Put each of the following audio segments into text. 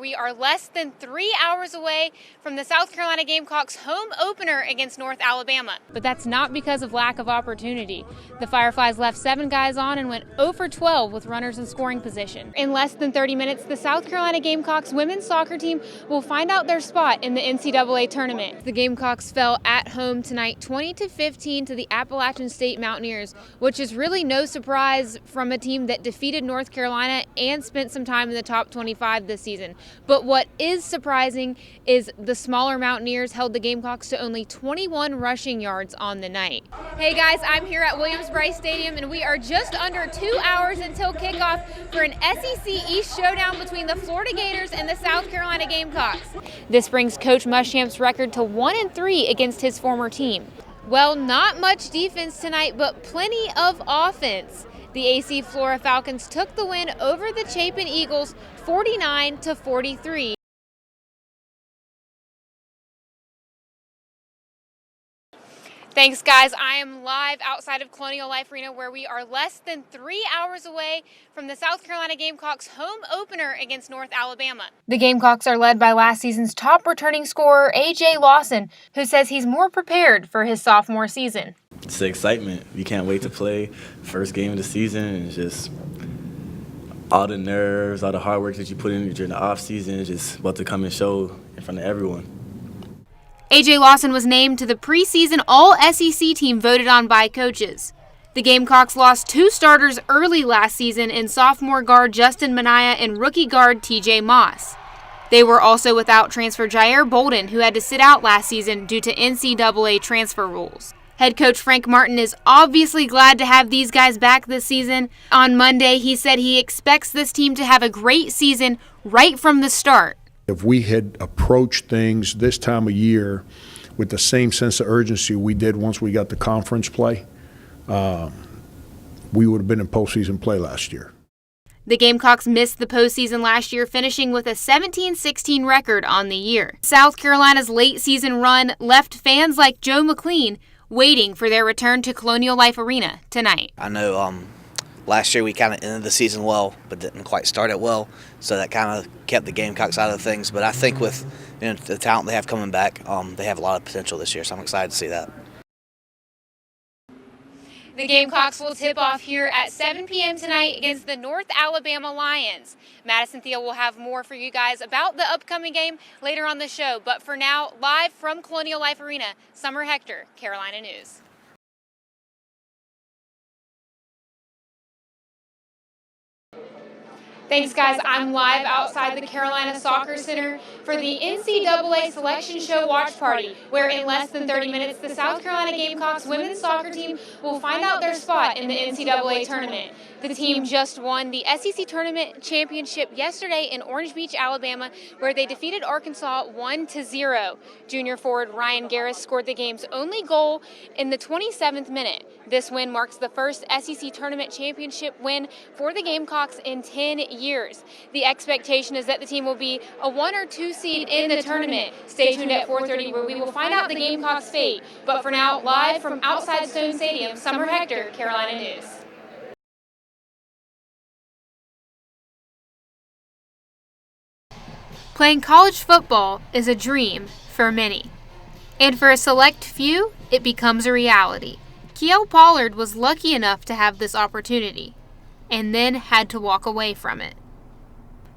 We are less than 3 hours away from the South Carolina Gamecocks home opener against North Alabama. But that's not because of lack of opportunity. The Fireflies left 7 guys on and went 0 for 12 with runners in scoring position. In less than 30 minutes, the South Carolina Gamecocks women's soccer team will find out their spot in the NCAA tournament. The Gamecocks fell at home tonight 20-15 to the Appalachian State Mountaineers, which is really no surprise from a team that defeated North Carolina and spent some time in the top 25 this season. But what is surprising is the smaller Mountaineers held the Gamecocks to only 21 rushing yards on the night. Hey guys, I'm here at Williams-Brice Stadium and we are just under 2 hours until kickoff for an SEC East showdown between the Florida Gators and the South Carolina Gamecocks. This brings Coach Muschamp's record to 1-3 against his former team. Well, not much defense tonight, but plenty of offense. The AC Flora Falcons took the win over the Chapin Eagles 49-43. Thanks, guys. I am live outside of Colonial Life Arena where we are less than 3 hours away from the South Carolina Gamecocks home opener against North Alabama. The Gamecocks are led by last season's top returning scorer, A.J. Lawson, who says he's more prepared for his sophomore season. It's the excitement. You can't wait to play. First game of the season, and just all the nerves, all the hard work that you put in during the off season is just about to come and show in front of everyone. A.J. Lawson was named to the preseason All-SEC team voted on by coaches. The Gamecocks lost 2 starters early last season in sophomore guard Justin Minaya and rookie guard T.J. Moss. They were also without transfer Jair Bolden, who had to sit out last season due to NCAA transfer rules. Head coach Frank Martin is obviously glad to have these guys back this season. On Monday, he said he expects this team to have a great season right from the start. If we had approached things this time of year with the same sense of urgency we did once we got the conference play, we would have been in postseason play last year. The Gamecocks missed the postseason last year, finishing with a 17-16 record on the year. South Carolina's late season run left fans like Joe McLean waiting for their return to Colonial Life Arena tonight. I know last year we kind of ended the season well, but didn't quite start it well, so that kind of kept the Gamecocks out of things. But I think with the talent they have coming back, they have a lot of potential this year, so I'm excited to see that. The Gamecocks will tip off here at 7 p.m. tonight against the North Alabama Lions. Madison Thiel will have more for you guys about the upcoming game later on the show. But for now, live from Colonial Life Arena, Summer Huechtker, Carolina News. Thanks, guys. I'm live outside the Carolina Soccer Center for the NCAA Selection Show Watch Party, where in less than 30 minutes, the South Carolina Gamecocks women's soccer team will find out their spot in the NCAA tournament. The team just won the SEC Tournament Championship yesterday in Orange Beach, Alabama, where they defeated Arkansas 1-0. Junior forward Ryan Garris scored the game's only goal in the 27th minute. This win marks the first SEC Tournament Championship win for the Gamecocks in 10 years. The expectation is that the team will be a 1 or 2 seed in the tournament. Stay tuned at 4:30 where we will find out the Gamecocks' fate. But for now, live from outside Stone Stadium, Summer Huechtker, Carolina News. Playing college football is a dream for many. And for a select few, it becomes a reality. Kiel Pollard was lucky enough to have this opportunity, and then had to walk away from it.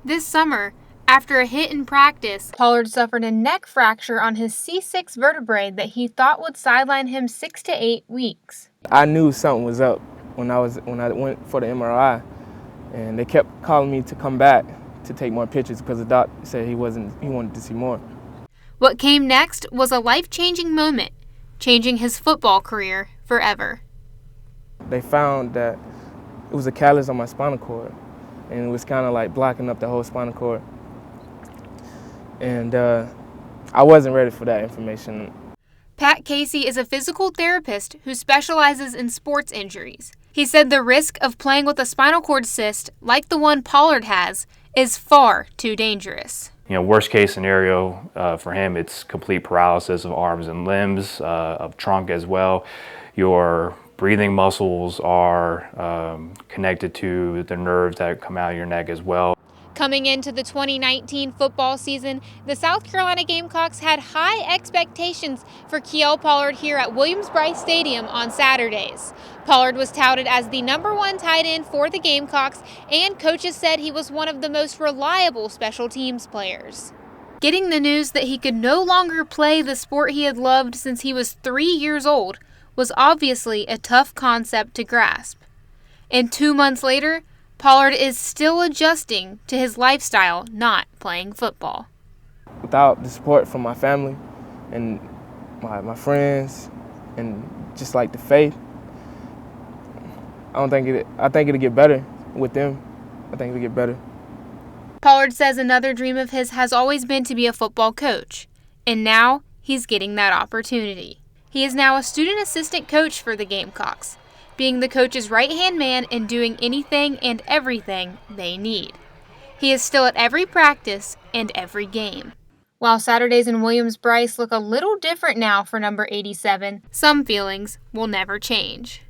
This summer, after a hit in practice, Pollard suffered a neck fracture on his C6 vertebrae that he thought would sideline him 6 to 8 weeks. I knew something was up when I went for the MRI, and they kept calling me to come back to take more pictures because the doc said he wanted to see more. What came next was a life-changing moment, changing his football career forever. They found that it was a callus on my spinal cord, and it was kind of like blocking up the whole spinal cord. And I wasn't ready for that information. Pat Casey is a physical therapist who specializes in sports injuries. He said the risk of playing with a spinal cord cyst, like the one Pollard has, is far too dangerous. Worst case scenario for him, it's complete paralysis of arms and limbs, of trunk as well. Your breathing muscles are connected to the nerves that come out of your neck as well. Coming into the 2019 football season, the South Carolina Gamecocks had high expectations for Kiel Pollard here at Williams-Brice Stadium on Saturdays. Pollard was touted as the #1 tight end for the Gamecocks, and coaches said he was one of the most reliable special teams players. Getting the news that he could no longer play the sport he had loved since he was 3 years old was obviously a tough concept to grasp. And 2 months later, Pollard is still adjusting to his lifestyle not playing football. Without the support from my family and my friends and just like the faith, I think it'll get better with them. I think it'll get better. Pollard says another dream of his has always been to be a football coach, and now he's getting that opportunity. He is now a student assistant coach for the Gamecocks, being the coach's right-hand man and doing anything and everything they need. He is still at every practice and every game. While Saturdays in Williams-Brice look a little different now for number 87, some feelings will never change.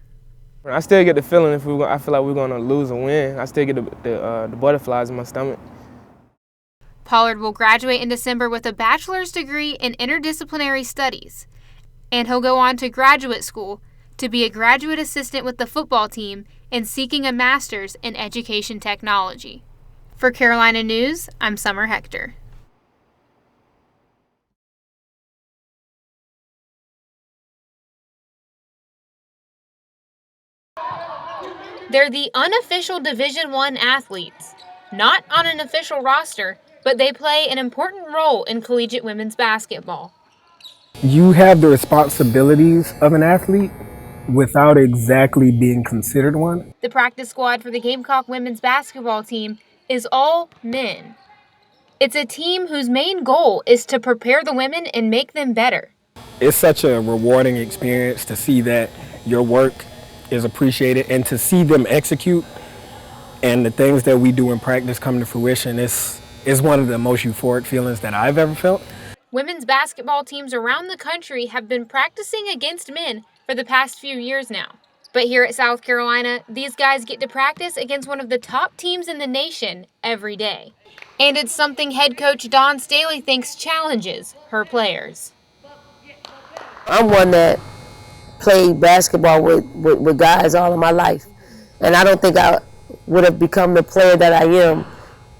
I still get the feeling I feel like we're going to lose or win. I still get the butterflies in my stomach. Pollard will graduate in December with a bachelor's degree in interdisciplinary studies, and he'll go on to graduate school to be a graduate assistant with the football team and seeking a master's in education technology. For Carolina News, I'm Summer Huechtker. They're the unofficial Division I athletes, not on an official roster, but they play an important role in collegiate women's basketball. You have the responsibilities of an athlete without exactly being considered one. The practice squad for the Gamecock women's basketball team is all men. It's a team whose main goal is to prepare the women and make them better. It's such a rewarding experience to see that your work is appreciated and to see them execute and the things that we do in practice come to fruition. Is one of the most euphoric feelings that I've ever felt. Women's basketball teams around the country have been practicing against men for the past few years now. But here at South Carolina, these guys get to practice against one of the top teams in the nation every day. And it's something head coach Dawn Staley thinks challenges her players. I'm one that played basketball with guys all of my life. And I don't think I would have become the player that I am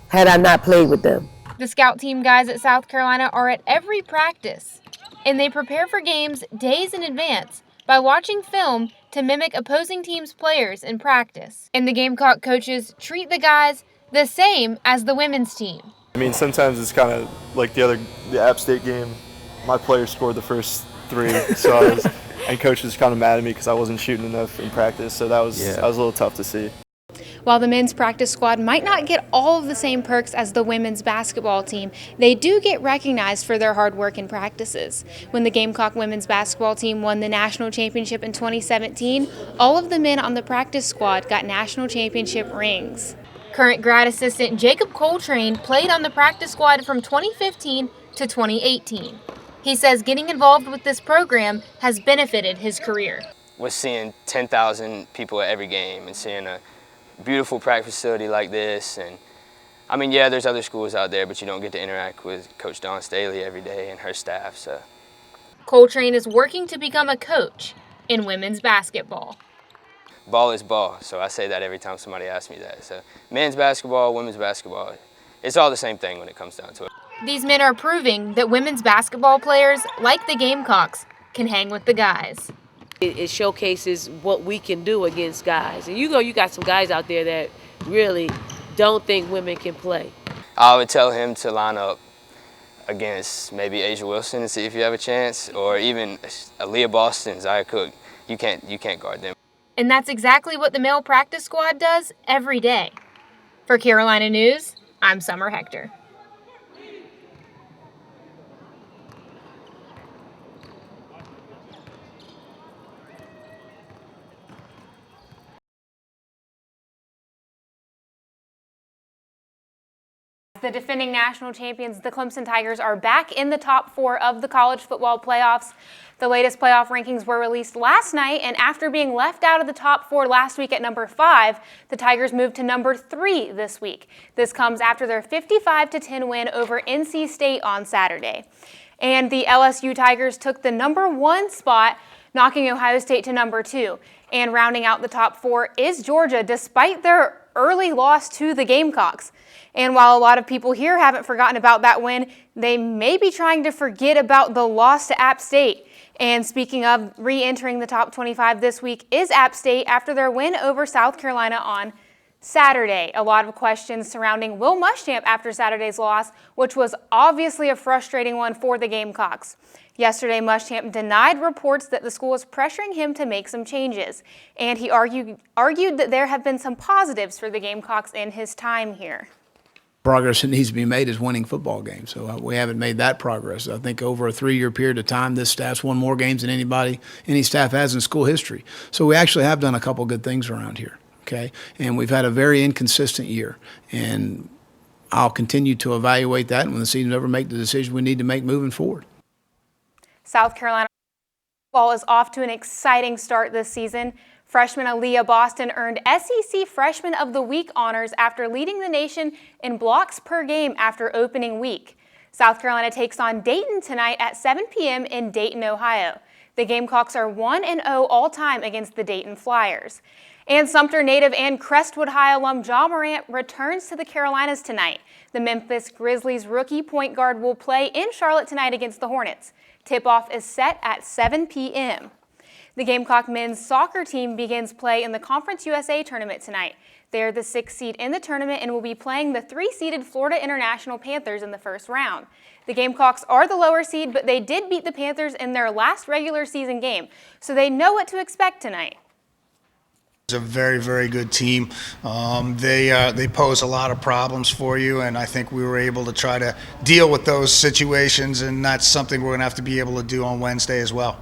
had I not played with them. The scout team guys at South Carolina are at every practice, and they prepare for games days in advance by watching film to mimic opposing teams' players in practice. And the Gamecock coaches treat the guys the same as the women's team. I mean, sometimes it's kind of like the App State game. My players scored the first 3, and coach was kind of mad at me because I wasn't shooting enough in practice, so that was a little tough to see. While the men's practice squad might not get all of the same perks as the women's basketball team, they do get recognized for their hard work in practices. When the Gamecock women's basketball team won the national championship in 2017, all of the men on the practice squad got national championship rings. Current grad assistant Jacob Coltrane played on the practice squad from 2015 to 2018. He says getting involved with this program has benefited his career. We're seeing 10,000 people at every game and seeing a beautiful practice facility like this, and I mean, yeah, there's other schools out there, but you don't get to interact with Coach Dawn Staley every day and her staff. So Coltrane is working to become a coach in women's basketball. Ball is ball, so I say that every time somebody asks me that. So men's basketball, women's basketball, it's all the same thing when it comes down to it. These men are proving that women's basketball players, like the Gamecocks, can hang with the guys. It showcases what we can do against guys. And you got some guys out there that really don't think women can play. I would tell him to line up against maybe Asia Wilson and see if you have a chance, or even Aaliyah Boston, Zaya Cook. You can't guard them. And that's exactly what the male practice squad does every day. For Carolina News, I'm Summer Huechtker. The defending national champions, the Clemson Tigers, are back in the top 4 of the college football playoffs. The latest playoff rankings were released last night, and after being left out of the top 4 last week at number 5, the Tigers moved to number 3 this week. This comes after their 55-10 win over NC State on Saturday. And the LSU Tigers took the number 1 spot, knocking Ohio State to number 2. And rounding out the top 4 is Georgia, despite their early loss to the Gamecocks. And while a lot of people here haven't forgotten about that win, they may be trying to forget about the loss to App State. And speaking of re-entering the top 25 this week is App State after their win over South Carolina on Saturday. A lot of questions surrounding Will Muschamp after Saturday's loss, which was obviously a frustrating one for the Gamecocks. Yesterday, Muschamp denied reports that the school was pressuring him to make some changes, and he argued that there have been some positives for the Gamecocks in his time here. Progress that needs to be made is winning football games, so we haven't made that progress. I think over a 3-year period of time, this staff's won more games than any staff has in school history. So we actually have done a couple good things around here, okay? And we've had a very inconsistent year, and I'll continue to evaluate that, and when the season's over, make the decision we need to make moving forward. South Carolina football is off to an exciting start this season. Freshman Aaliyah Boston earned SEC Freshman of the Week honors after leading the nation in blocks per game after opening week. South Carolina takes on Dayton tonight at 7 p.m. in Dayton, Ohio. The Gamecocks are 1-0 all-time against the Dayton Flyers. And Sumter native and Crestwood High alum Ja Morant returns to the Carolinas tonight. The Memphis Grizzlies rookie point guard will play in Charlotte tonight against the Hornets. Tip-off is set at 7 p.m. The Gamecock men's soccer team begins play in the Conference USA tournament tonight. They're the 6th seed in the tournament and will be playing the 3-seeded Florida International Panthers in the first round. The Gamecocks are the lower seed, but they did beat the Panthers in their last regular season game, so they know what to expect tonight. It's a very, very good team. They pose a lot of problems for you, and I think we were able to try to deal with those situations, and that's something we're going to have to be able to do on Wednesday as well.